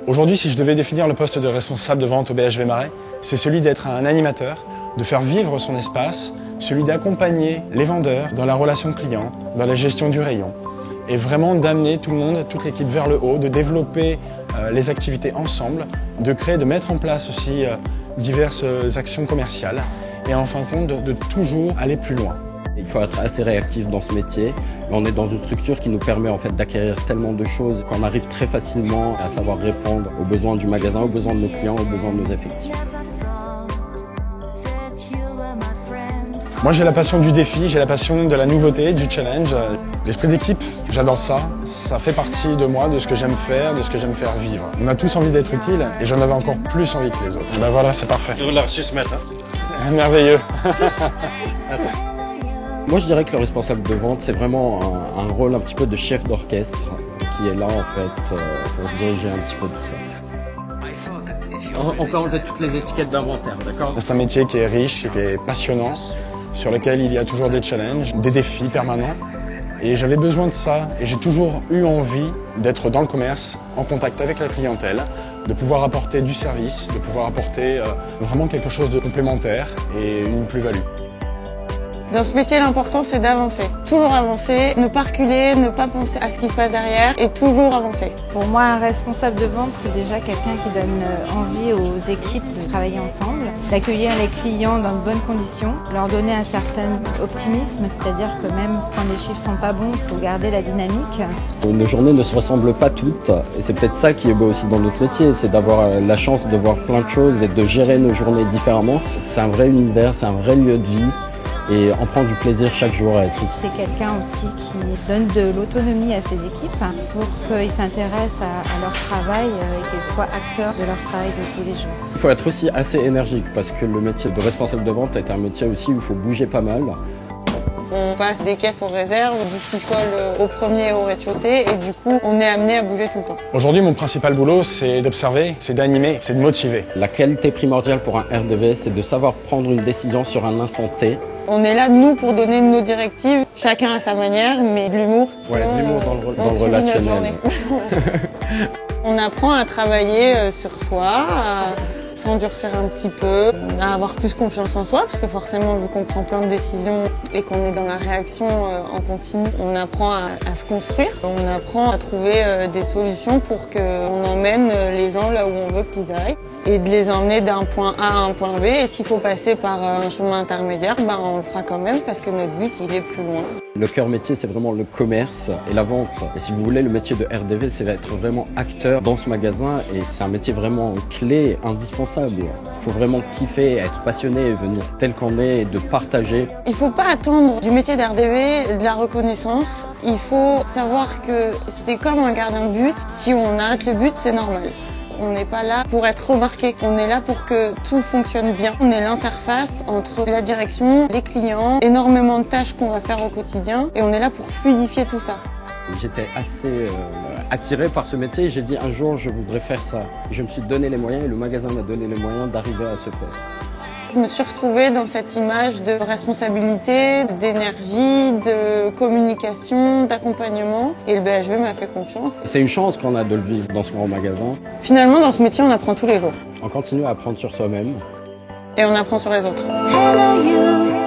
Aujourd'hui, si je devais définir le poste de responsable de vente au BHV Marais, c'est celui d'être un animateur, de faire vivre son espace, celui d'accompagner les vendeurs dans la relation client, dans la gestion du rayon, et vraiment d'amener tout le monde, toute l'équipe vers le haut, de développer les activités ensemble, de créer, de mettre en place aussi diverses actions commerciales, et en fin de compte de toujours aller plus loin. Il faut être assez réactif dans ce métier. On est dans une structure qui nous permet en fait d'acquérir tellement de choses qu'on arrive très facilement à savoir répondre aux besoins du magasin, aux besoins de nos clients, aux besoins de nos effectifs. Moi j'ai la passion du défi, j'ai la passion de la nouveauté, du challenge. L'esprit d'équipe, j'adore ça. Ça fait partie de moi, de ce que j'aime faire, de ce que j'aime faire vivre. On a tous envie d'être utile et j'en avais encore plus envie que les autres. Ben voilà, c'est parfait. Tu l'as reçu ce matin. Merveilleux. Moi je dirais que le responsable de vente c'est vraiment un rôle un petit peu de chef d'orchestre qui est là en fait pour diriger un petit peu tout ça. On peut enlever toutes les étiquettes d'inventaire, d'accord? C'est un métier qui est riche, qui est passionnant, sur lequel il y a toujours des challenges, des défis permanents. Et j'avais besoin de ça et j'ai toujours eu envie d'être dans le commerce, en contact avec la clientèle, de pouvoir apporter du service, de pouvoir apporter vraiment quelque chose de complémentaire et une plus-value. Dans ce métier, l'important, c'est d'avancer. Toujours avancer, ne pas reculer, ne pas penser à ce qui se passe derrière et toujours avancer. Pour moi, un responsable de vente, c'est déjà quelqu'un qui donne envie aux équipes de travailler ensemble, d'accueillir les clients dans de bonnes conditions, leur donner un certain optimisme, c'est-à-dire que même quand les chiffres sont pas bons, il faut garder la dynamique. Nos journées ne se ressemblent pas toutes et c'est peut-être ça qui est beau aussi dans notre métier, c'est d'avoir la chance de voir plein de choses et de gérer nos journées différemment. C'est un vrai univers, c'est un vrai lieu de vie. Et on prend du plaisir chaque jour à être ici. C'est quelqu'un aussi qui donne de l'autonomie à ses équipes pour qu'ils s'intéressent à leur travail et qu'ils soient acteurs de leur travail de tous les jours. Il faut être aussi assez énergique parce que le métier de responsable de vente est un métier aussi où il faut bouger pas mal. On passe des caisses aux réserves, du sous-sol au premier et au rez-de-chaussée et du coup on est amené à bouger tout le temps. Aujourd'hui mon principal boulot c'est d'observer, c'est d'animer, c'est de motiver. La qualité primordiale pour un RDV c'est de savoir prendre une décision sur un instant T. On est là, nous, pour donner nos directives, chacun à sa manière, mais de l'humour, sinon, ouais, l'humour dans le relationnel. On apprend à travailler sur soi, à s'endurcir un petit peu, à avoir plus confiance en soi, parce que forcément, vu qu'on prend plein de décisions et qu'on est dans la réaction en continu, on apprend à se construire, on apprend à trouver des solutions pour qu'on emmène les gens là où on veut qu'ils aillent. Et de les emmener d'un point A à un point B. Et s'il faut passer par un chemin intermédiaire, ben on le fera quand même parce que notre but, il est plus loin. Le cœur métier, c'est vraiment le commerce et la vente. Et si vous voulez, le métier de RDV, c'est d'être vraiment acteur dans ce magasin et c'est un métier vraiment clé, indispensable. Il faut vraiment kiffer, être passionné et venir tel qu'on est et de partager. Il faut pas attendre du métier d'RDV de la reconnaissance. Il faut savoir que c'est comme un gardien de but. Si on arrête le but, c'est normal. On n'est pas là pour être remarqué, on est là pour que tout fonctionne bien. On est l'interface entre la direction, les clients, énormément de tâches qu'on va faire au quotidien et on est là pour fluidifier tout ça. J'étais assez attiré par ce métier et j'ai dit un jour je voudrais faire ça. Je me suis donné les moyens et le magasin m'a donné les moyens d'arriver à ce poste. Je me suis retrouvée dans cette image de responsabilité, d'énergie, de communication, d'accompagnement et le BHV m'a fait confiance. C'est une chance qu'on a de le vivre dans ce grand magasin. Finalement, dans ce métier, on apprend tous les jours. On continue à apprendre sur soi-même. Et on apprend sur les autres. Hello you.